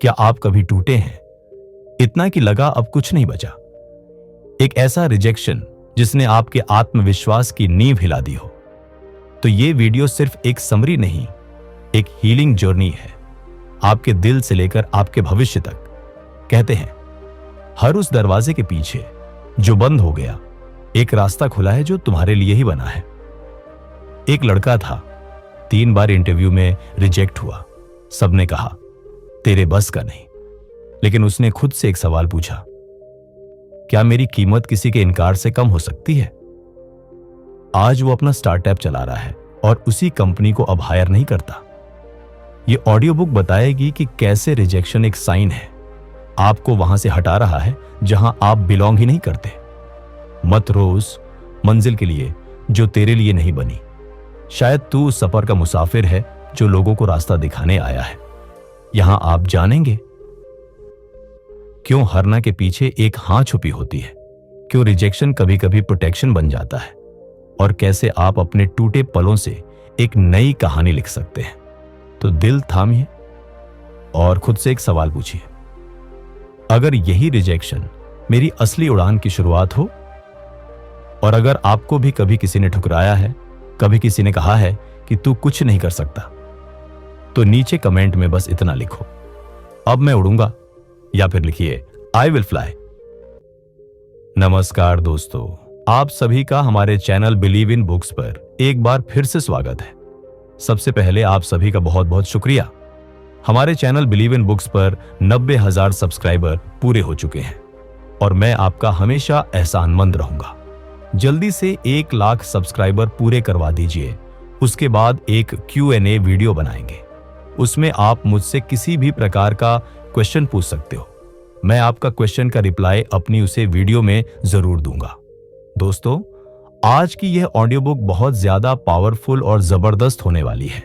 क्या आप कभी टूटे हैं, इतना कि लगा अब कुछ नहीं बचा? एक ऐसा रिजेक्शन जिसने आपके आत्मविश्वास की नींव हिला दी हो। तो ये वीडियो सिर्फ एक समरी नहीं, एक हीलिंग जर्नी है, आपके दिल से लेकर आपके भविष्य तक। कहते हैं हर उस दरवाजे के पीछे जो बंद हो गया, एक रास्ता खुला है जो तुम्हारे लिए ही बना है। एक लड़का था, 3 बार इंटरव्यू में रिजेक्ट हुआ। सबने कहा तेरे बस का नहीं, लेकिन उसने खुद से एक सवाल पूछा, क्या मेरी कीमत किसी के इनकार से कम हो सकती है? आज वो अपना स्टार्टअप चला रहा है और उसी कंपनी को अब हायर नहीं करता। ये ऑडियो बुक बताएगी कि कैसे रिजेक्शन एक साइन है, आपको वहां से हटा रहा है जहां आप बिलोंग ही नहीं करते। मत रो उस मंजिल के लिए जो तेरे लिए नहीं बनी। शायद तू उस सफर का मुसाफिर है जो लोगों को रास्ता दिखाने आया है। यहां आप जानेंगे क्यों हरना के पीछे एक हां छुपी होती है, क्यों रिजेक्शन कभी कभी प्रोटेक्शन बन जाता है, और कैसे आप अपने टूटे पलों से एक नई कहानी लिख सकते हैं। तो दिल थामिए और खुद से एक सवाल पूछिए, अगर यही रिजेक्शन मेरी असली उड़ान की शुरुआत हो? और अगर आपको भी कभी किसी ने ठुकराया है, कभी किसी ने कहा है कि तू कुछ नहीं कर सकता, तो नीचे कमेंट में बस इतना लिखो, अब मैं उड़ूंगा, या फिर लिखिए आई विल फ्लाई। नमस्कार दोस्तों, आप सभी का हमारे चैनल बिलीव इन बुक्स पर एक बार फिर से स्वागत है। सबसे पहले आप सभी का बहुत बहुत शुक्रिया। हमारे चैनल बिलीव इन बुक्स पर 90,000 सब्सक्राइबर पूरे हो चुके हैं और मैं आपका हमेशा एहसानमंद रहूंगा। जल्दी से 1 लाख सब्सक्राइबर पूरे करवा दीजिए। उसके बाद एक Q&A वीडियो बनाएंगे। उसमें आप मुझसे किसी भी प्रकार का क्वेश्चन पूछ सकते हो। मैं आपका क्वेश्चन का रिप्लाई अपनी उसे वीडियो में जरूर दूंगा। दोस्तों, आज की यह ऑडियो बुक बहुत ज्यादा पावरफुल और जबरदस्त होने वाली है।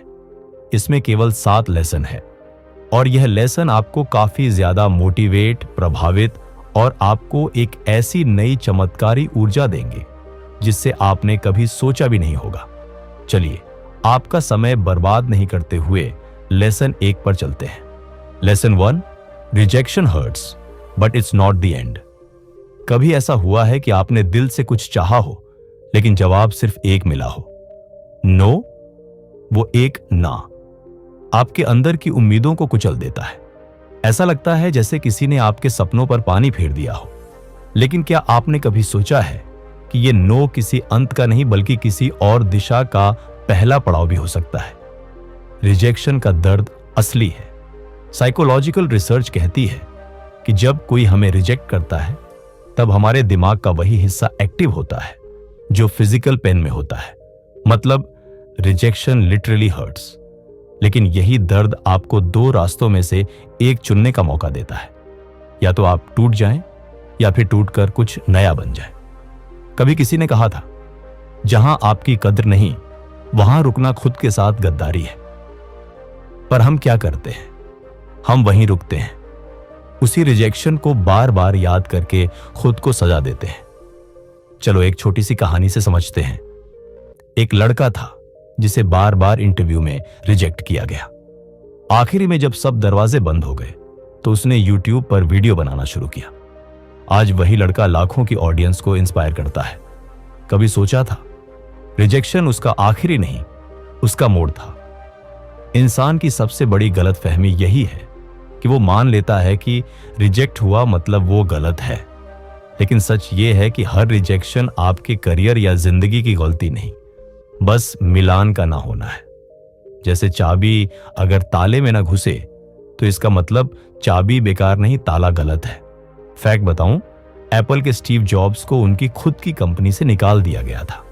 इसमें केवल 7 लेसन है और यह लेसन आपको काफी ज्यादा मोटिवेट, प्रभावित और आपको एक ऐसी नई चमत्कारी ऊर्जा देंगे जिससे आपने कभी सोचा भी नहीं होगा। चलिए, आपका समय बर्बाद नहीं करते हुए लेसन 1 पर चलते हैं। Lesson 1, rejection hurts but it's not the end. कभी ऐसा हुआ है कि आपने दिल से कुछ चाहा हो लेकिन जवाब सिर्फ एक मिला हो, नो? वो एक ना आपके अंदर की उम्मीदों को कुचल देता है। ऐसा लगता है जैसे किसी ने आपके सपनों पर पानी फेर दिया हो। लेकिन क्या आपने कभी सोचा है कि ये नो किसी अंत का नहीं बल्कि किसी और दिशा का पहला पड़ाव भी हो सकता है? रिजेक्शन का दर्द असली है। साइकोलॉजिकल रिसर्च कहती है कि जब कोई हमें रिजेक्ट करता है तब हमारे दिमाग का वही हिस्सा एक्टिव होता है जो फिजिकल पेन में होता है। मतलब रिजेक्शन लिटरली हर्ट्स। लेकिन यही दर्द आपको 2 रास्तों में से एक चुनने का मौका देता है। या तो आप टूट जाएं या फिर टूटकर कुछ नया बन जाए। कभी किसी ने कहा था, जहां आपकी कद्र नहीं वहां रुकना खुद के साथ गद्दारी है। पर हम क्या करते हैं? हम वहीं रुकते हैं, उसी रिजेक्शन को बार बार याद करके खुद को सजा देते हैं। चलो एक छोटी सी कहानी से समझते हैं। एक लड़का था जिसे बार बार इंटरव्यू में रिजेक्ट किया गया। आखिरी में जब सब दरवाजे बंद हो गए तो उसने YouTube पर वीडियो बनाना शुरू किया। आज वही लड़का लाखों की ऑडियंस को इंस्पायर करता है। कभी सोचा था रिजेक्शन उसका आखिरी नहीं, उसका मोड़ था। इंसान की सबसे बड़ी गलतफहमी यही है कि वो मान लेता है कि रिजेक्ट हुआ मतलब वो गलत है। लेकिन सच ये है कि हर रिजेक्शन आपके करियर या जिंदगी की गलती नहीं, बस मिलान का ना होना है। जैसे चाबी अगर ताले में ना घुसे तो इसका मतलब चाबी बेकार नहीं, ताला गलत है। फैक्ट बताऊं, एप्पल के स्टीव जॉब्स को उनकी खुद की कंपनी से निकाल दिया गया था।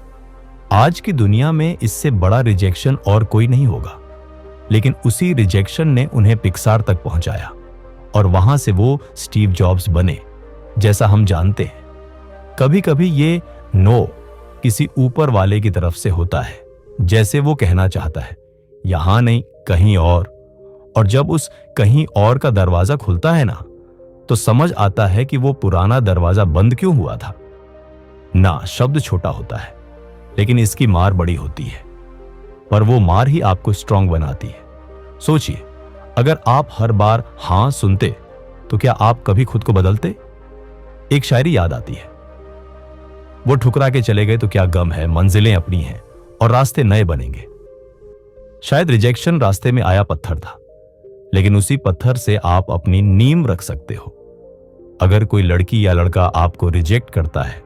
आज की दुनिया में इससे बड़ा रिजेक्शन और कोई नहीं होगा। लेकिन उसी रिजेक्शन ने उन्हें पिक्सार तक पहुंचाया और वहां से वो स्टीव जॉब्स बने जैसा हम जानते हैं। कभी कभी ये नो किसी ऊपर वाले की तरफ से होता है, जैसे वो कहना चाहता है यहां नहीं कहीं और जब उस कहीं और का दरवाजा खुलता है ना, तो समझ आता है कि वो पुराना दरवाजा बंद क्यों हुआ था। ना शब्द छोटा होता है लेकिन इसकी मार बड़ी होती है, पर वो मार ही आपको स्ट्रांग बनाती है। सोचिए, अगर आप हर बार हां सुनते तो क्या आप कभी खुद को बदलते? एक शायरी याद आती है, वो ठुकरा के चले गए तो क्या गम है, मंजिलें अपनी हैं और रास्ते नए बनेंगे। शायद रिजेक्शन रास्ते में आया पत्थर था, लेकिन उसी पत्थर से आप अपनी नींव रख सकते हो। अगर कोई लड़की या लड़का आपको रिजेक्ट करता है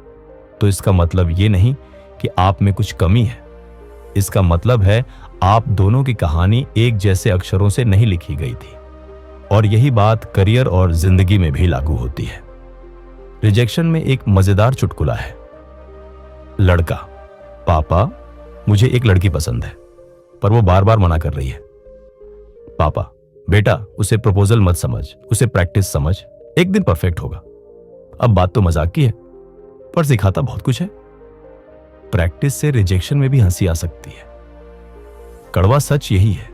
तो इसका मतलब ये नहीं कि आप में कुछ कमी है। इसका मतलब है आप दोनों की कहानी एक जैसे अक्षरों से नहीं लिखी गई थी। और यही बात करियर और जिंदगी में भी लागू होती है। रिजेक्शन में एक मजेदार चुटकुला है। लड़का, पापा मुझे एक लड़की पसंद है पर वो बार बार मना कर रही है। पापा, बेटा उसे प्रपोजल मत समझ, उसे प्रैक्टिस समझ, एक दिन परफेक्ट होगा। अब बात तो मजाक की है पर सिखाता बहुत कुछ है। प्रैक्टिस से रिजेक्शन में भी हंसी आ सकती है। कड़वा सच यही है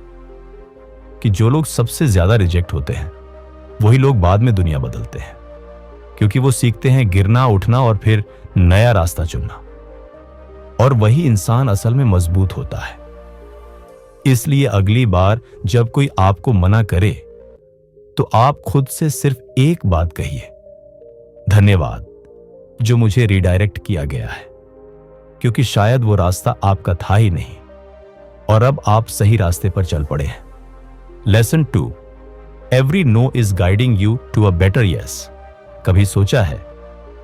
कि जो लोग सबसे ज्यादा रिजेक्ट होते हैं वही लोग बाद में दुनिया बदलते हैं, क्योंकि वो सीखते हैं गिरना, उठना और फिर नया रास्ता चुनना। और वही इंसान असल में मजबूत होता है। इसलिए अगली बार जब कोई आपको मना करे तो आप खुद से सिर्फ एक बात कहिए, धन्यवाद जो मुझे रिडायरेक्ट किया गया है, क्योंकि शायद वो रास्ता आपका था ही नहीं और अब आप सही रास्ते पर चल पड़े हैं। Lesson 2, every no is guiding you to a better yes. कभी सोचा है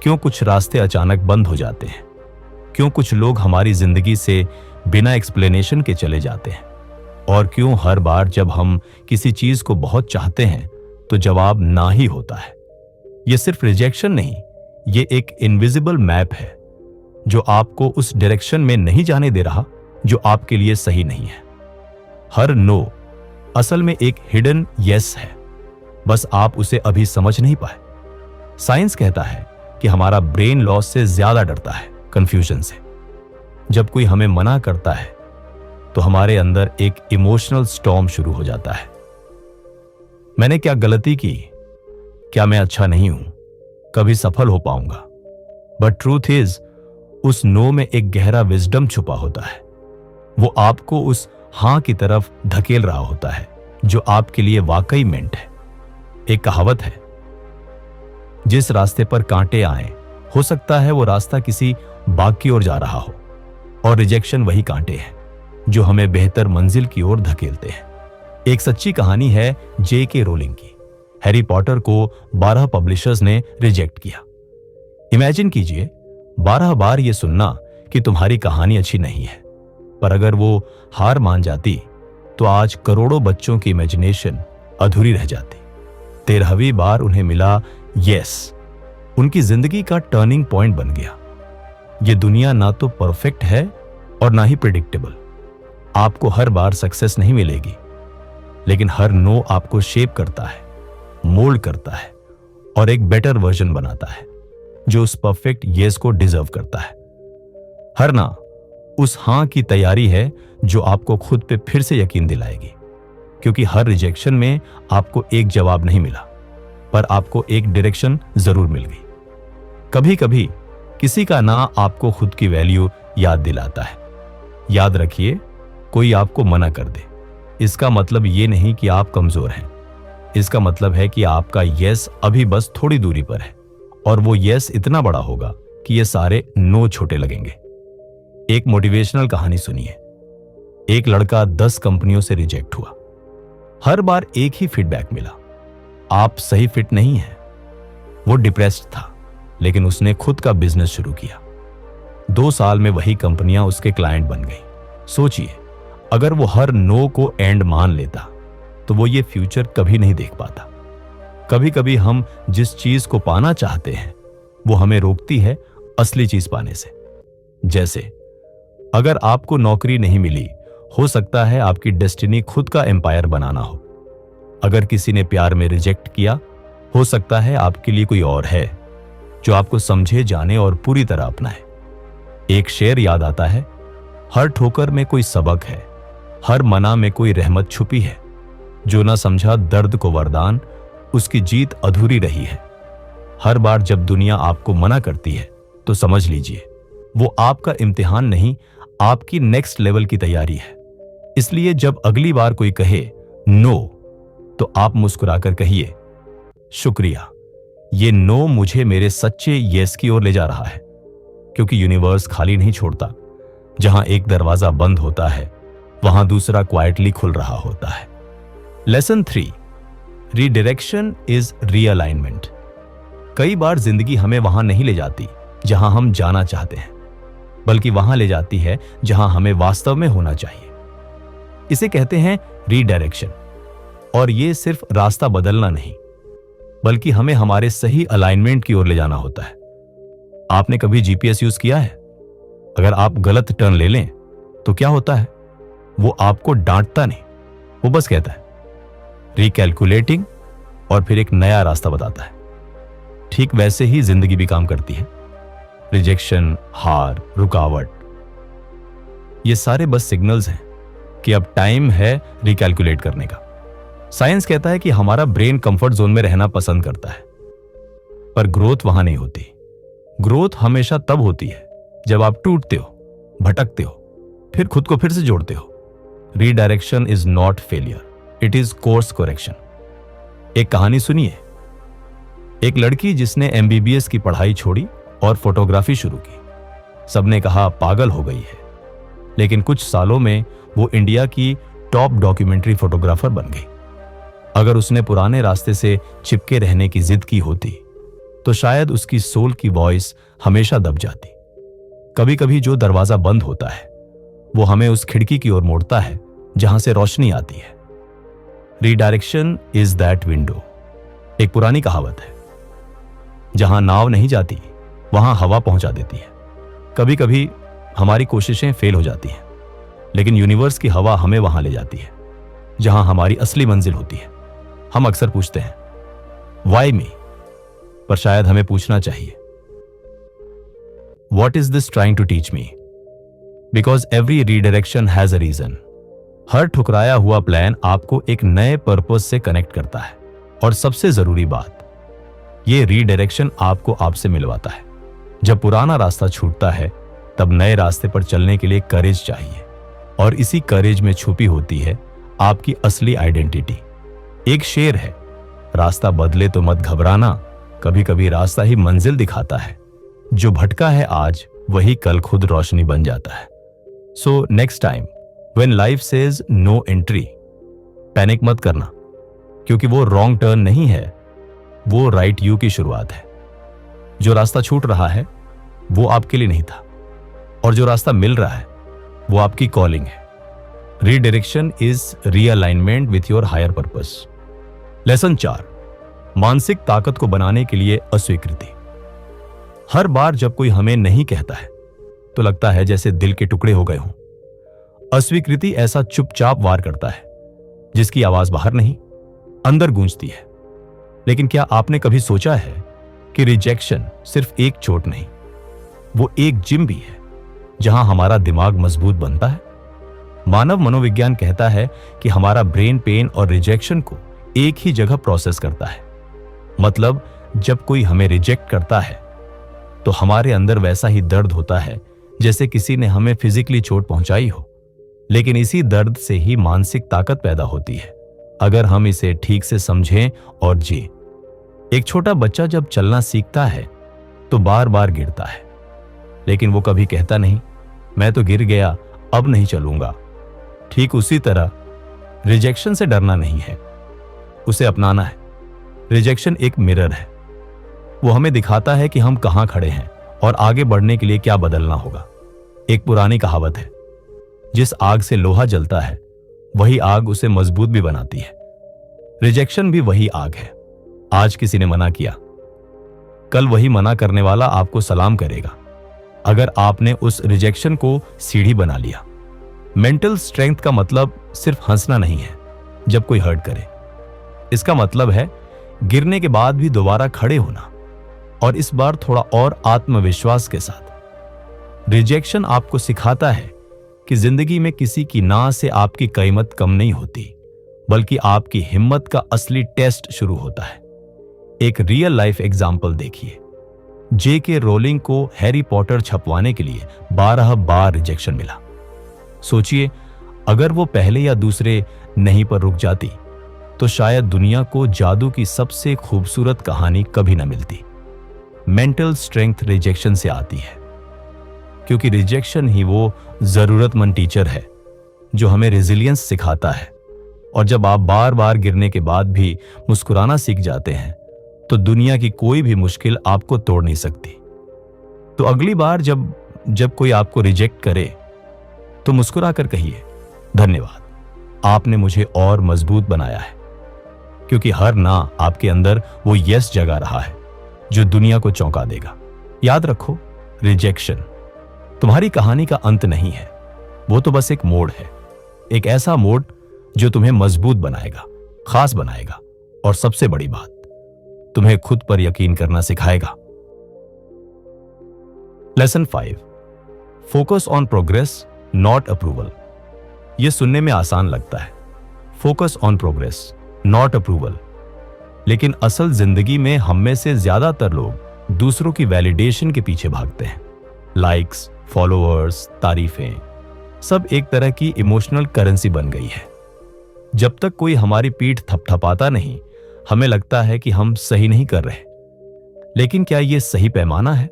क्यों कुछ रास्ते अचानक बंद हो जाते हैं? क्यों कुछ लोग हमारी जिंदगी से बिना एक्सप्लेनेशन के चले जाते हैं? और क्यों हर बार जब हम किसी चीज को बहुत चाहते हैं तो जवाब ना ही होता है? यह सिर्फ रिजेक्शन नहीं, ये एक इनविजिबल मैप है जो आपको उस डायरेक्शन में नहीं जाने दे रहा जो आपके लिए सही नहीं है। हर नो असल में एक हिडन यस है, बस आप उसे अभी समझ नहीं पाए। साइंस कहता है कि हमारा ब्रेन लॉस से ज्यादा डरता है कंफ्यूजन से। जब कोई हमें मना करता है तो हमारे अंदर एक इमोशनल स्टॉर्म शुरू हो जाता है। मैंने क्या गलती की? क्या मैं अच्छा नहीं हूं? कभी सफल हो पाऊंगा? बट ट्रूथ इज, उस नो में एक गहरा विजडम छुपा होता है। वो आपको उस हां की तरफ धकेल रहा होता है जो आपके लिए वाकई मेंट है। एक कहावत है, जिस रास्ते पर कांटे आए हो सकता है वो रास्ता किसी बाग की ओर जा रहा हो, और रिजेक्शन वही कांटे हैं जो हमें बेहतर मंजिल की ओर धकेलते हैं। एक सच्ची कहानी है J.K. रोलिंग की। हैरी पॉटर को 12 पब्लिशर्स ने रिजेक्ट किया। इमेजिन कीजिए 12 बार यह सुनना कि तुम्हारी कहानी अच्छी नहीं है। पर अगर वो हार मान जाती तो आज करोड़ों बच्चों की इमेजिनेशन अधूरी रह जाती। 13वीं बार उन्हें मिला यस। उनकी जिंदगी का टर्निंग पॉइंट बन गया। ये दुनिया ना तो परफेक्ट है और ना ही प्रिडिक्टेबल। आपको हर बार सक्सेस नहीं मिलेगी, लेकिन हर नो आपको शेप करता है, मोल्ड करता है और एक बेटर वर्जन बनाता है जो उस परफेक्ट येस को डिजर्व करता है। हर ना उस हां की तैयारी है जो आपको खुद पे फिर से यकीन दिलाएगी, क्योंकि हर रिजेक्शन में आपको एक जवाब नहीं मिला, पर आपको एक डायरेक्शन जरूर मिल गई। कभी कभी किसी का ना आपको खुद की वैल्यू याद दिलाता है। याद रखिए, कोई आपको मना कर दे इसका मतलब ये नहीं कि आप कमजोर हैं। इसका मतलब है कि आपका यस अभी बस थोड़ी दूरी पर है, और वो यस इतना बड़ा होगा कि ये सारे नो छोटे लगेंगे। एक मोटिवेशनल कहानी सुनिए। एक लड़का 10 कंपनियों से रिजेक्ट हुआ। हर बार एक ही फीडबैक मिला, आप सही फिट नहीं हैं। वो डिप्रेस्ड था, लेकिन उसने खुद का बिजनेस शुरू किया। 2 साल में वही कंपनियां उसके क्लाइंट बन गई। सोचिए, अगर वो हर नो को एंड मान लेता तो वो ये फ्यूचर कभी नहीं देख पाता। कभी कभी हम जिस चीज को पाना चाहते हैं वो हमें रोकती है असली चीज पाने से। जैसे अगर आपको नौकरी नहीं मिली, हो सकता है आपकी डेस्टिनी खुद का एम्पायर बनाना हो। अगर किसी ने प्यार में रिजेक्ट किया, हो सकता है आपके लिए कोई और है जो आपको समझे, जाने और पूरी तरह अपनाए। एक शेर याद आता है, हर ठोकर में कोई सबक है, हर मना में कोई रहमत छुपी है। जो ना समझा दर्द को वरदान, उसकी जीत अधूरी रही है। हर बार जब दुनिया आपको मना करती है तो समझ लीजिए वो आपका इम्तिहान नहीं, आपकी नेक्स्ट लेवल की तैयारी है। इसलिए जब अगली बार कोई कहे नो, तो आप मुस्कुराकर कहिए, शुक्रिया, ये नो मुझे मेरे सच्चे यस की ओर ले जा रहा है। क्योंकि यूनिवर्स खाली नहीं छोड़ता। जहां एक दरवाजा बंद होता है, वहां दूसरा क्वाइटली खुल रहा होता है। Lesson 3, redirection is realignment. कई बार जिंदगी हमें वहां नहीं ले जाती जहां हम जाना चाहते हैं, बल्कि वहां ले जाती है जहां हमें वास्तव में होना चाहिए। इसे कहते हैं रीडायरेक्शन। और ये सिर्फ रास्ता बदलना नहीं, बल्कि हमें हमारे सही अलाइनमेंट की ओर ले जाना होता है। आपने कभी जीपीएस यूज किया है? अगर आप गलत टर्न ले लें तो क्या होता है? वो आपको डांटता नहीं, वो बस कहता है रिकैलकुलेटिंग, और फिर एक नया रास्ता बताता है। ठीक वैसे ही जिंदगी भी काम करती है। रिजेक्शन, हार, रुकावट, ये सारे बस सिग्नल्स हैं कि अब टाइम है रिकैलकुलेट करने का। साइंस कहता है कि हमारा ब्रेन कंफर्ट जोन में रहना पसंद करता है, पर ग्रोथ वहां नहीं होती। ग्रोथ हमेशा तब होती है जब आप टूटते हो, भटकते हो, फिर खुद को फिर से जोड़ते हो। Redirection is not failure, it is course correction. एक कहानी सुनिए। एक लड़की जिसने एमबीबीएस की पढ़ाई छोड़ी और फोटोग्राफी शुरू की। सबने कहा पागल हो गई है, लेकिन कुछ सालों में वो इंडिया की टॉप डॉक्यूमेंट्री फोटोग्राफर बन गई। अगर उसने पुराने रास्ते से चिपके रहने की जिद की होती तो शायद उसकी सोल की वॉइस हमेशा दब जाती। कभी कभी जो दरवाजा बंद होता है वो हमें उस खिड़की की ओर मोड़ता है जहां से रोशनी आती है। Redirection is that window. एक पुरानी कहावत है, जहां नाव नहीं जाती वहां हवा पहुंचा देती है। कभी कभी हमारी कोशिशें फेल हो जाती हैं, लेकिन यूनिवर्स की हवा हमें वहां ले जाती है जहां हमारी असली मंजिल होती है। हम अक्सर पूछते हैं वाई मी, पर शायद हमें पूछना चाहिए what is this trying to teach me, because every redirection has a reason. हर ठुकराया हुआ प्लान आपको एक नए पर्पस से कनेक्ट करता है। और सबसे जरूरी बात, ये रीडायरेक्शन आपको आपसे मिलवाता है। जब पुराना रास्ता छूटता है तब नए रास्ते पर चलने के लिए करेज चाहिए, और इसी करेज में छुपी होती है आपकी असली आइडेंटिटी। एक शेर है, रास्ता बदले तो मत घबराना, कभी कभी रास्ता ही मंजिल दिखाता है। जो भटका है आज, वही कल खुद रोशनी बन जाता है। So next time when life says no entry, panic मत करना, क्योंकि वो रॉन्ग टर्न नहीं है, वो राइट यू की शुरुआत है। जो रास्ता छूट रहा है वो आपके लिए नहीं था, और जो रास्ता मिल रहा है वो आपकी कॉलिंग है। Redirection is realignment with your higher purpose. Lesson 4, मानसिक ताकत को बनाने के लिए अस्वीकृति। हर बार जब कोई हमें नहीं कहता है तो लगता है जैसे दिल के टुकड़े हो गए हों। अस्वीकृति ऐसा चुपचाप वार करता है जिसकी आवाज बाहर नहीं, अंदर गूंजती है। लेकिन क्या आपने कभी सोचा है कि रिजेक्शन सिर्फ एक चोट नहीं, वो एक जिम भी है जहां हमारा दिमाग मजबूत बनता है। मानव मनोविज्ञान कहता है कि हमारा ब्रेन पेन और रिजेक्शन को एक ही जगह प्रोसेस करता है। मतलब जब कोई हमें रिजेक्ट करता है तो हमारे अंदर वैसा ही दर्द होता है जैसे किसी ने हमें फिजिकली चोट पहुंचाई हो। लेकिन इसी दर्द से ही मानसिक ताकत पैदा होती है, अगर हम इसे ठीक से समझें और जिएं। एक छोटा बच्चा जब चलना सीखता है तो बार बार गिरता है, लेकिन वो कभी कहता नहीं मैं तो गिर गया, अब नहीं चलूंगा। ठीक उसी तरह रिजेक्शन से डरना नहीं है, उसे अपनाना है। रिजेक्शन एक मिरर है, वो हमें दिखाता है कि हम कहां खड़े हैं और आगे बढ़ने के लिए क्या बदलना होगा। एक पुरानी कहावत है, जिस आग से लोहा जलता है वही आग उसे मजबूत भी बनाती है। रिजेक्शन भी वही आग है। आज किसी ने मना किया, कल वही मना करने वाला आपको सलाम करेगा, अगर आपने उस रिजेक्शन को सीढ़ी बना लिया। मेंटल स्ट्रेंथ का मतलब सिर्फ हंसना नहीं है जब कोई हर्ट करे। इसका मतलब है गिरने के बाद भी दोबारा खड़े होना, और इस बार थोड़ा और आत्मविश्वास के साथ। रिजेक्शन आपको सिखाता है कि जिंदगी में किसी की ना से आपकी कीमत कम नहीं होती, बल्कि आपकी हिम्मत का असली टेस्ट शुरू होता है। एक रियल लाइफ एग्जाम्पल देखिए। जेके रोलिंग को हैरी पॉटर छपवाने के लिए 12 बार रिजेक्शन मिला। सोचिए, अगर वो पहले या दूसरे नहीं पर रुक जाती तो शायद दुनिया को जादू की सबसे खूबसूरत कहानी कभी न मिलती। मेंटल स्ट्रेंथ रिजेक्शन से आती है, क्योंकि रिजेक्शन ही वो जरूरतमंद टीचर है जो हमें रेजिलियंस सिखाता है। और जब आप बार बार गिरने के बाद भी मुस्कुराना सीख जाते हैं तो दुनिया की कोई भी मुश्किल आपको तोड़ नहीं सकती। तो अगली बार जब कोई आपको रिजेक्ट करे तो मुस्कुरा कर कहिए, धन्यवाद, आपने मुझे और मजबूत बनाया है। क्योंकि हर ना आपके अंदर वो यस जगा रहा है जो दुनिया को चौंका देगा। याद रखो, रिजेक्शन तुम्हारी कहानी का अंत नहीं है, वो तो बस एक मोड़ है, एक ऐसा मोड़ जो तुम्हें मजबूत बनाएगा, खास बनाएगा और सबसे बड़ी बात, तुम्हें खुद पर यकीन करना सिखाएगा। Lesson 5, focus on progress not approval. यह सुनने में आसान लगता है, focus on progress not approval, लेकिन असल जिंदगी में हम में से ज्यादातर लोग दूसरों की वैलिडेशन के पीछे भागते हैं। लाइक्स, फॉलोअर्स, तारीफें, सब एक तरह की इमोशनल करेंसी बन गई है। जब तक कोई हमारी पीठ थपथपाता नहीं, हमें लगता है कि हम सही नहीं कर रहे। लेकिन क्या यह सही पैमाना है?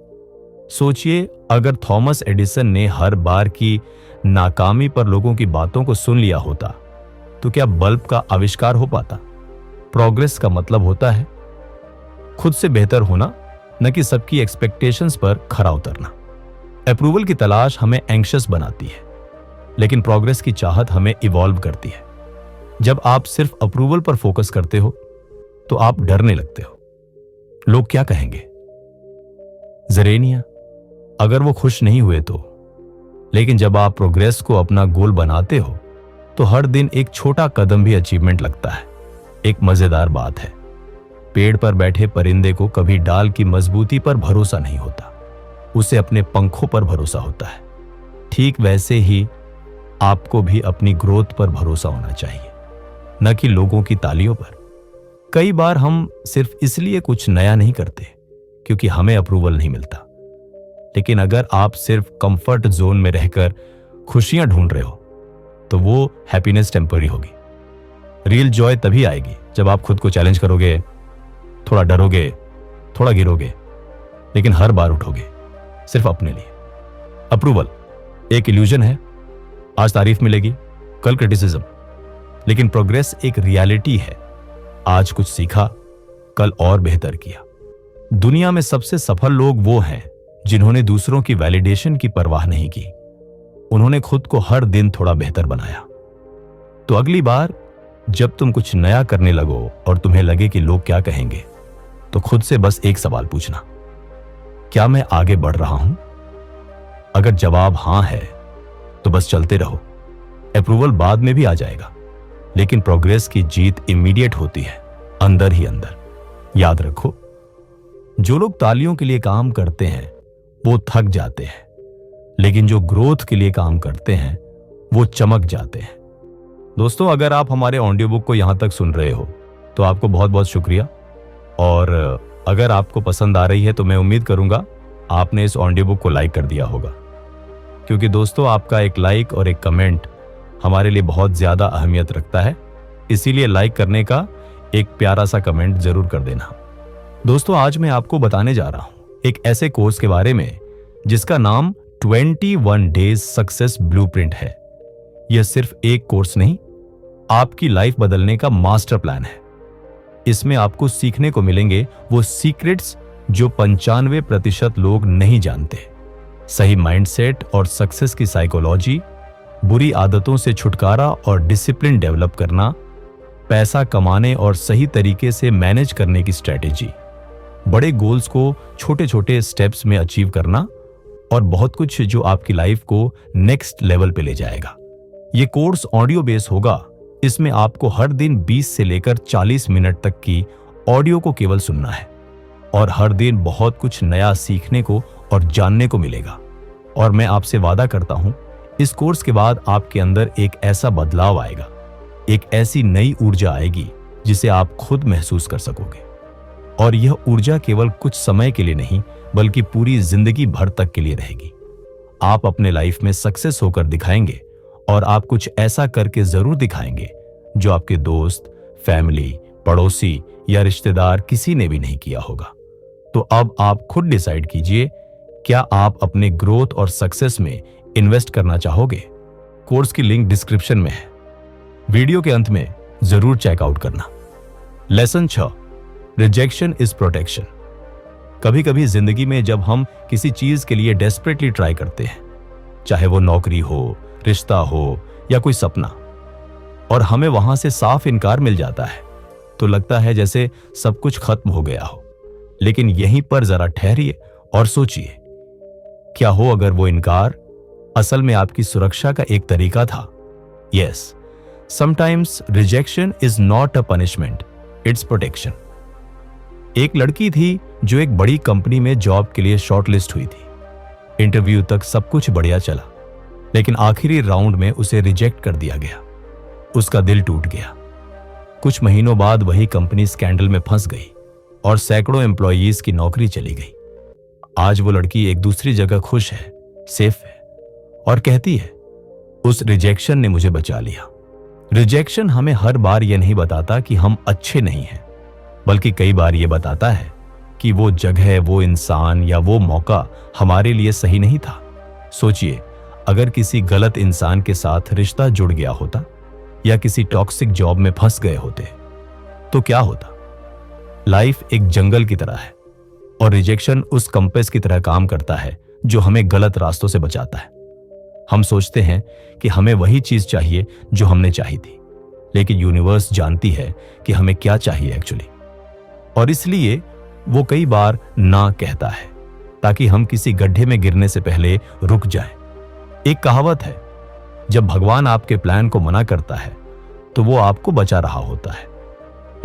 सोचिए, अगर थॉमस एडिसन ने हर बार की नाकामी पर लोगों की बातों को सुन लिया होता तो क्या बल्ब का आविष्कार हो पाता? प्रोग्रेस का मतलब होता है खुद से बेहतर होना, न कि सबकी एक्सपेक्टेशंस पर खरा उतरना। अप्रूवल की तलाश हमें एंग्शियस बनाती है, लेकिन प्रोग्रेस की चाहत हमें इवॉल्व करती है। जब आप सिर्फ अप्रूवल पर फोकस करते हो तो आप डरने लगते हो, लोग क्या कहेंगे। जरेनिया, अगर वो खुश नहीं हुए तो। लेकिन जब आप प्रोग्रेस को अपना गोल बनाते हो तो हर दिन एक छोटा कदम भी अचीवमेंट लगता है। एक मजेदार बात है, पेड़ पर बैठे परिंदे को कभी डाल की मजबूती पर भरोसा नहीं होता, उसे अपने पंखों पर भरोसा होता है। ठीक वैसे ही आपको भी अपनी ग्रोथ पर भरोसा होना चाहिए, न कि लोगों की तालियों पर। कई बार हम सिर्फ इसलिए कुछ नया नहीं करते क्योंकि हमें अप्रूवल नहीं मिलता। लेकिन अगर आप सिर्फ कंफर्ट जोन में रहकर खुशियां ढूंढ रहे हो तो वो हैप्पीनेस टेम्पररी होगी। रियल जॉय तभी आएगी जब आप खुद को चैलेंज करोगे, थोड़ा डरोगे, थोड़ा गिरोगे, लेकिन हर बार उठोगे, सिर्फ अपने लिए। अप्रूवल एक इल्यूजन है, आज तारीफ मिलेगी, कल क्रिटिसिज्म, लेकिन प्रोग्रेस एक रियलिटी है। आज कुछ सीखा, कल और बेहतर किया। दुनिया में सबसे सफल लोग वो हैं जिन्होंने दूसरों की वैलिडेशन की परवाह नहीं की, उन्होंने खुद को हर दिन थोड़ा बेहतर बनाया। तो अगली बार जब तुम कुछ नया करने लगो और तुम्हें लगे कि लोग क्या कहेंगे, तो खुद से बस एक सवाल पूछना, क्या मैं आगे बढ़ रहा हूं? अगर जवाब हां है तो बस चलते रहो। अप्रूवल बाद में भी आ जाएगा, लेकिन प्रोग्रेस की जीत इमीडिएट होती है, अंदर ही अंदर। याद रखो, जो लोग तालियों के लिए काम करते हैं वो थक जाते हैं, लेकिन जो ग्रोथ के लिए काम करते हैं वो चमक जाते हैं। दोस्तों, अगर आप हमारे ऑडियो बुक को यहां तक सुन रहे हो तो आपको बहुत बहुत शुक्रिया। और अगर आपको पसंद आ रही है तो मैं उम्मीद करूंगा आपने इस ऑडियो बुक को लाइक कर दिया होगा, क्योंकि दोस्तों आपका एक लाइक और एक कमेंट हमारे लिए बहुत ज्यादा अहमियत रखता है। इसीलिए लाइक करने का एक प्यारा सा कमेंट जरूर कर देना। दोस्तों, आज मैं आपको बताने जा रहा हूं एक ऐसे कोर्स के बारे में जिसका नाम 21 डेज सक्सेस ब्लूप्रिंट है। यह सिर्फ एक कोर्स नहीं, आपकी लाइफ बदलने का मास्टर प्लान है। इसमें आपको सीखने को मिलेंगे वो सीक्रेट्स जो 95% लोग नहीं जानते। सही माइंडसेट और सक्सेस की साइकोलॉजी, बुरी आदतों से छुटकारा और डिसिप्लिन डेवलप करना, पैसा कमाने और सही तरीके से मैनेज करने की स्ट्रेटेजी, बड़े गोल्स को छोटे छोटे स्टेप्स में अचीव करना और बहुत कुछ जो आपकी लाइफ को नेक्स्ट लेवल पे ले जाएगा। ये कोर्स ऑडियो बेस होगा। इसमें आपको हर दिन 20 से लेकर 40 मिनट तक की ऑडियो को केवल सुनना है और हर दिन बहुत कुछ नया सीखने को और जानने को मिलेगा। और मैं आपसे वादा करता हूं, इस कोर्स के बाद आपके अंदर एक ऐसा बदलाव आएगा, एक ऐसी नई ऊर्जा आएगी जिसे आप खुद महसूस कर सकोगे। और यह ऊर्जा केवल कुछ समय के लिए नहीं बल्कि पूरी जिंदगी भर तक के लिए रहेगी। आप अपने लाइफ में सक्सेस होकर दिखाएंगे और आप कुछ ऐसा करके जरूर दिखाएंगे जो आपके दोस्त, फैमिली, पड़ोसी या रिश्तेदार किसी ने भी नहीं किया होगा। तो अब आप खुद डिसाइड कीजिए, क्या आप अपने ग्रोथ और सक्सेस में इन्वेस्ट करना चाहोगे? कोर्स की लिंक डिस्क्रिप्शन में है, वीडियो के अंत में जरूर चेकआउट करना। Lesson 6, rejection is protection. कभी कभी जिंदगी में जब हम किसी चीज के लिए डेस्परेटली ट्राई करते हैं, चाहे वो नौकरी हो, रिश्ता हो या कोई सपना, और हमें वहां से साफ इनकार मिल जाता है, तो लगता है जैसे सब कुछ खत्म हो गया हो। लेकिन यहीं पर जरा ठहरिए और सोचिए, क्या हो अगर वो इनकार असल में आपकी सुरक्षा का एक तरीका था? Yes, sometimes rejection is not a punishment, it's protection. एक लड़की थी जो एक बड़ी कंपनी में जॉब के लिए शॉर्टलिस्ट हुई थी। इंटरव्यू तक सब कुछ बढ़िया चला, लेकिन आखिरी राउंड में उसे रिजेक्ट कर दिया गया। उसका दिल टूट गया। कुछ महीनों बाद वही कंपनी स्कैंडल में फंस गई और सैकड़ों एम्प्लॉयीज की नौकरी चली गई। आज वो लड़की एक दूसरी जगह खुश है, सेफ है, और कहती है, उस रिजेक्शन ने मुझे बचा लिया। रिजेक्शन हमें हर बार यह नहीं बताता कि हम अच्छे नहीं हैं, बल्कि कई बार यह बताता है कि वो जगह, वो इंसान या वो मौका हमारे लिए सही नहीं था। सोचिए, अगर किसी गलत इंसान के साथ रिश्ता जुड़ गया होता या किसी टॉक्सिक जॉब में फंस गए होते, तो क्या होता? लाइफ एक जंगल की तरह है और रिजेक्शन उस कंपास की तरह काम करता है जो हमें गलत रास्तों से बचाता है। हम सोचते हैं कि हमें वही चीज चाहिए जो हमने चाही थी, लेकिन यूनिवर्स जानती है कि हमें क्या चाहिए एक्चुअली, और इसलिए वो कई बार ना कहता है ताकि हम किसी गड्ढे में गिरने से पहले रुक जाएं। एक कहावत है, जब भगवान आपके प्लान को मना करता है तो वो आपको बचा रहा होता है,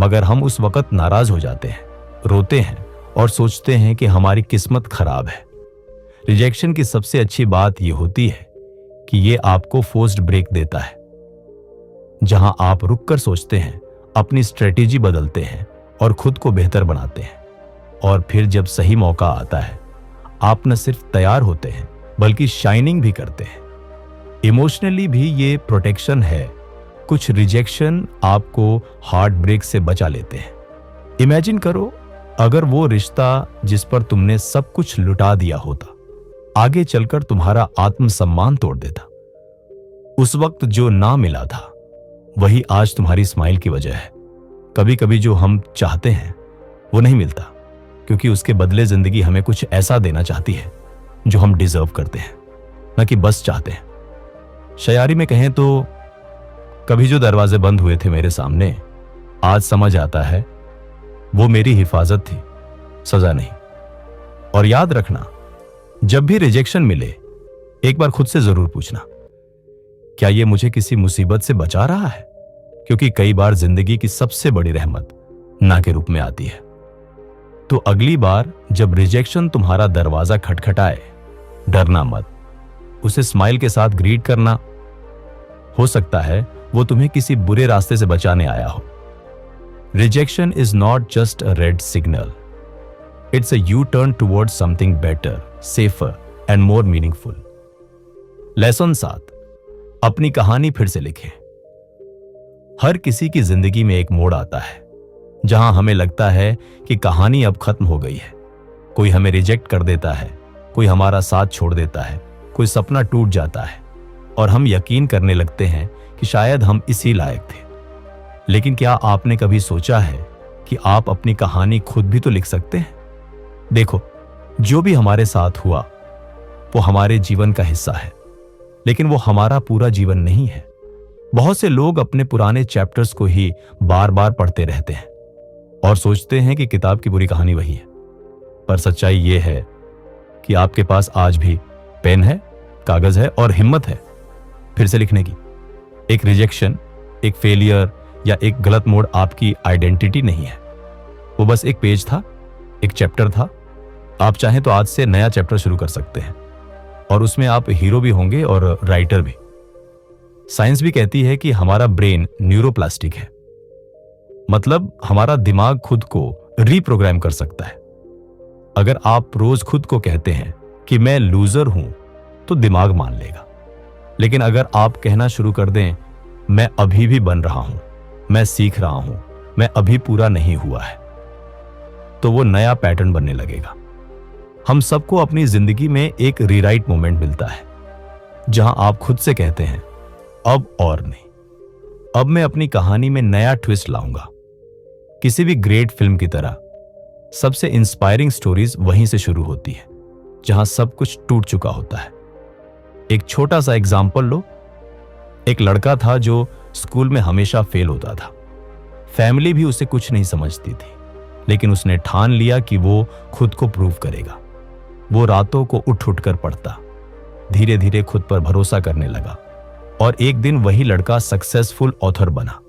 मगर हम उस वक्त नाराज हो जाते हैं, रोते हैं और सोचते हैं कि हमारी किस्मत खराब है। रिजेक्शन की सबसे अच्छी बात यह होती है कि ये आपको फोर्स्ड ब्रेक देता है, जहां आप रुककर सोचते हैं, अपनी स्ट्रेटेजी बदलते हैं और खुद को बेहतर बनाते हैं। और फिर जब सही मौका आता है, आप न सिर्फ तैयार होते हैं बल्कि शाइनिंग भी करते हैं। इमोशनली भी ये प्रोटेक्शन है। कुछ रिजेक्शन आपको हार्ट ब्रेक से बचा लेते हैं। इमेजिन करो, अगर वो रिश्ता जिस पर तुमने सब कुछ लुटा दिया होता आगे चलकर तुम्हारा आत्मसम्मान तोड़ देता। उस वक्त जो ना मिला था वही आज तुम्हारी स्माइल की वजह है। कभी कभी जो हम चाहते हैं वो नहीं मिलता, क्योंकि उसके बदले जिंदगी हमें कुछ ऐसा देना चाहती है जो हम डिजर्व करते हैं, न कि बस चाहते हैं। शायरी में कहें तो, कभी जो दरवाजे बंद हुए थे मेरे सामने, आज समझ आता है वो मेरी हिफाजत थी, सजा नहीं। और याद रखना, जब भी रिजेक्शन मिले एक बार खुद से जरूर पूछना, क्या ये मुझे किसी मुसीबत से बचा रहा है? क्योंकि कई बार जिंदगी की सबसे बड़ी रहमत ना के रूप में आती है। तो अगली बार जब रिजेक्शन तुम्हारा दरवाजा खटखटाए, डरना मत, उसे स्माइल के साथ ग्रीट करना। हो सकता है वो तुम्हें किसी बुरे रास्ते से बचाने आया हो। Rejection is not just a red signal, it's a U turn towards something better, safer and more meaningful. Lesson 7, अपनी कहानी फिर से लिखें। हर किसी की जिंदगी में एक मोड़ आता है जहां हमें लगता है कि कहानी अब खत्म हो गई है। कोई हमें रिजेक्ट कर देता है, कोई हमारा साथ छोड़ देता है, कोई सपना टूट जाता है और हम यकीन करने लगते हैं कि शायद हम इसी लायक थे। लेकिन क्या आपने कभी सोचा है कि आप अपनी कहानी खुद भी तो लिख सकते हैं? देखो, जो भी हमारे साथ हुआ वो हमारे जीवन का हिस्सा है, लेकिन वो हमारा पूरा जीवन नहीं है। बहुत से लोग अपने पुराने चैप्टर्स को ही बार बार पढ़ते रहते हैं और सोचते हैं कि किताब की पूरी कहानी वही है। पर सच्चाई ये है कि आपके पास आज भी पेन है, कागज है और हिम्मत है फिर से लिखने की। एक रिजेक्शन, एक फेलियर या एक गलत मोड़ आपकी आइडेंटिटी नहीं है। वो बस एक पेज था, एक चैप्टर था। आप चाहें तो आज से नया चैप्टर शुरू कर सकते हैं और उसमें आप हीरो भी होंगे और राइटर भी। साइंस भी कहती है कि हमारा ब्रेन न्यूरोप्लास्टिक है, मतलब हमारा दिमाग खुद को रीप्रोग्राम कर सकता है। अगर आप रोज खुद को कहते हैं कि मैं लूजर हूं, तो दिमाग मान लेगा। लेकिन अगर आप कहना शुरू कर दें, मैं अभी भी बन रहा हूं, मैं सीख रहा हूं, मैं अभी पूरा नहीं हुआ है, तो वो नया पैटर्न बनने लगेगा। हम सबको अपनी जिंदगी में एक रीराइट मोमेंट मिलता है, जहां आप खुद से कहते हैं अब और नहीं, अब मैं अपनी कहानी में नया ट्विस्ट लाऊंगा। किसी भी ग्रेट फिल्म की तरह सबसे इंस्पायरिंग स्टोरीज वहीं से शुरू होती है, जहां सब कुछ टूट चुका होता है। एक छोटा सा एग्जाम्पल लो। एक लड़का था जो स्कूल में हमेशा फेल होता था। फैमिली भी उसे कुछ नहीं समझती थी, लेकिन उसने ठान लिया कि वो खुद को प्रूव करेगा। वो रातों को उठ उठ कर पढ़ता, धीरे धीरे खुद पर भरोसा करने लगा, और एक दिन वही लड़का सक्सेसफुल ऑथर बना,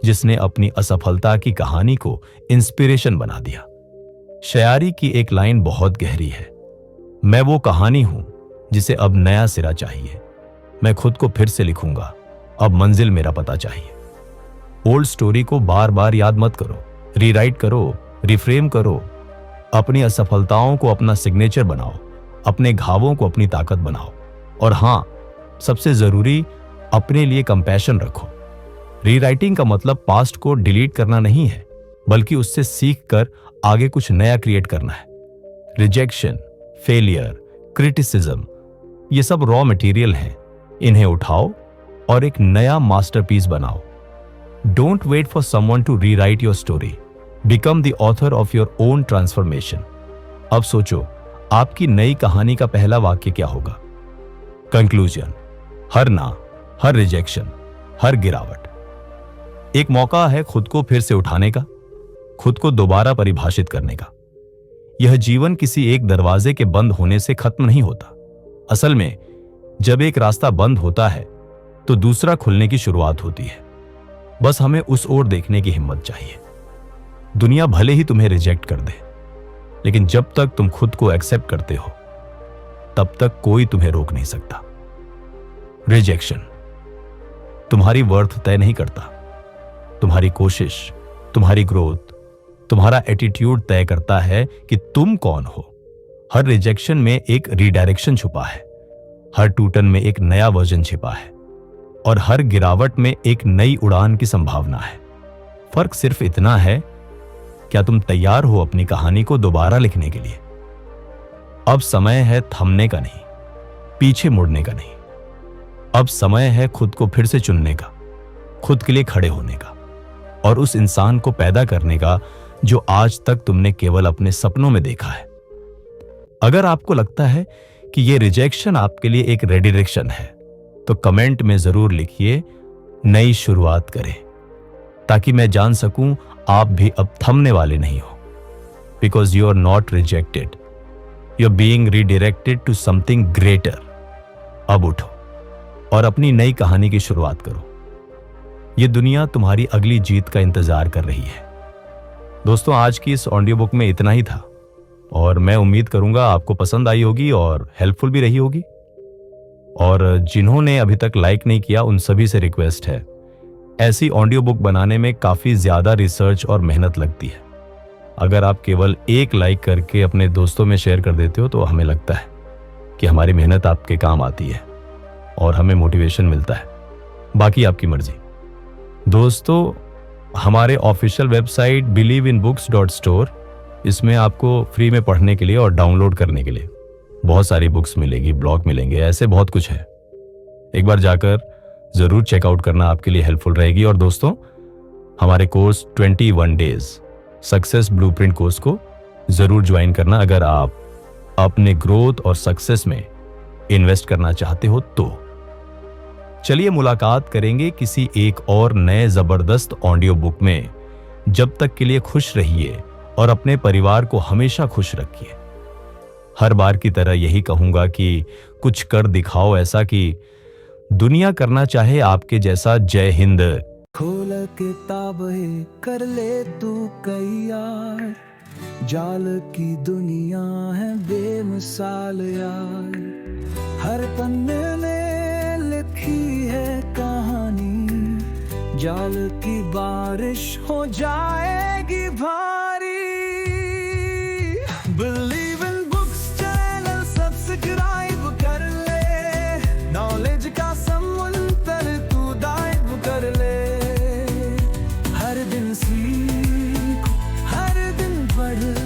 जिसने अपनी असफलता की कहानी को इंस्पिरेशन बना दिया। शायरी की एक लाइन बहुत गहरी है, मैं वो कहानी हूं जिसे अब नया सिरा चाहिए। मैं खुद को फिर से लिखूंगा, अब मंजिल मेरा पता चाहिए। ओल्ड स्टोरी को बार बार याद मत करो, रीराइट करो, रिफ्रेम करो। अपनी असफलताओं को अपना सिग्नेचर बनाओ, अपने घावों को अपनी ताकत बनाओ, और हां, सबसे जरूरी, अपने लिए कंपैशन रखो। रीराइटिंग का मतलब पास्ट को डिलीट करना नहीं है, बल्कि उससे सीख कर आगे कुछ नया क्रिएट करना है। रिजेक्शन, फेलियर, क्रिटिसिज्म, ये सब रॉ मटेरियल हैं। इन्हें उठाओ और एक नया मास्टरपीस बनाओ। Don't wait for someone to rewrite your story, become the author of your own transformation. अब सोचो, आपकी नई कहानी का पहला वाक्य क्या होगा? कंक्लूजन। हर ना, हर रिजेक्शन, हर गिरावट एक मौका है खुद को फिर से उठाने का, खुद को दोबारा परिभाषित करने का। यह जीवन किसी एक दरवाजे के बंद होने से खत्म नहीं होता। असल में जब एक रास्ता बंद होता है तो दूसरा खुलने की शुरुआत होती है। बस हमें उस ओर देखने की हिम्मत चाहिए। दुनिया भले ही तुम्हें रिजेक्ट कर दे, लेकिन जब तक तुम खुद को एक्सेप्ट करते हो, तब तक कोई तुम्हें रोक नहीं सकता। रिजेक्शन तुम्हारी वर्थ तय नहीं करता। तुम्हारी कोशिश, तुम्हारी ग्रोथ, तुम्हारा एटीट्यूड तय करता है कि तुम कौन हो। हर रिजेक्शन में एक रीडायरेक्शन छुपा है, हर टूटन में एक नया वर्जन छिपा है, और हर गिरावट में एक नई उड़ान की संभावना है। फर्क सिर्फ इतना है, क्या तुम तैयार हो अपनी कहानी को दोबारा लिखने के लिए? अब समय है थमने का नहीं, पीछे मुड़ने का नहीं। अब समय है खुद को फिर से चुनने का, खुद के लिए खड़े होने का, और उस इंसान को पैदा करने का जो आज तक तुमने केवल अपने सपनों में देखा है। अगर आपको लगता है कि यह रिजेक्शन आपके लिए एक रेडिरेक्शन है, तो कमेंट में जरूर लिखिए, नई शुरुआत करें, ताकि मैं जान सकूं आप भी अब थमने वाले नहीं हो। Because you are not rejected, you are being redirected to something greater. अब उठो और अपनी नई कहानी की शुरुआत करो। यह दुनिया तुम्हारी अगली जीत का इंतजार कर रही है। दोस्तों, आज की इस ऑडियो बुक में इतना ही था, और मैं उम्मीद करूंगा आपको पसंद आई होगी और हेल्पफुल भी रही होगी। और जिन्होंने अभी तक लाइक नहीं किया, उन सभी से रिक्वेस्ट है, ऐसी ऑडियो बुक बनाने में काफी ज्यादा रिसर्च और मेहनत लगती है। अगर आप केवल एक लाइक करके अपने दोस्तों में शेयर कर देते हो, तो हमें लगता है कि हमारी मेहनत आपके काम आती है और हमें मोटिवेशन मिलता है। बाकी आपकी मर्जी। दोस्तों, हमारे ऑफिशियल वेबसाइट believinbooks.store, इसमें आपको फ्री में पढ़ने के लिए और डाउनलोड करने के लिए बहुत सारी बुक्स मिलेगी, ब्लॉग मिलेंगे, ऐसे बहुत कुछ है। एक बार जाकर जरूर चेकआउट करना, आपके लिए हेल्पफुल रहेगी। और दोस्तों, हमारे course 21 days success blueprint course को जरूर ज्वाइन करना, अगर आप अपने ग्रोथ और सक्सेस में इन्वेस्ट करना चाहते हो तो। चलिए मुलाकात करेंगे किसी एक और नए जबरदस्त ऑडियो बुक में। जब तक के लिए खुश रहिए और अपने परिवार को हमेशा खुश रखिए। हर बार की तरह यही कहूंगा कि कुछ कर दिखाओ ऐसा कि दुनिया करना चाहे आपके जैसा। जय हिंद। खोल किताब है, कर ले तू कई यार, जाल की दुनिया है बेमिसाल यार। हर पन्ने में लिखी है कहानी, जाल की बारिश हो जाएगी भारी।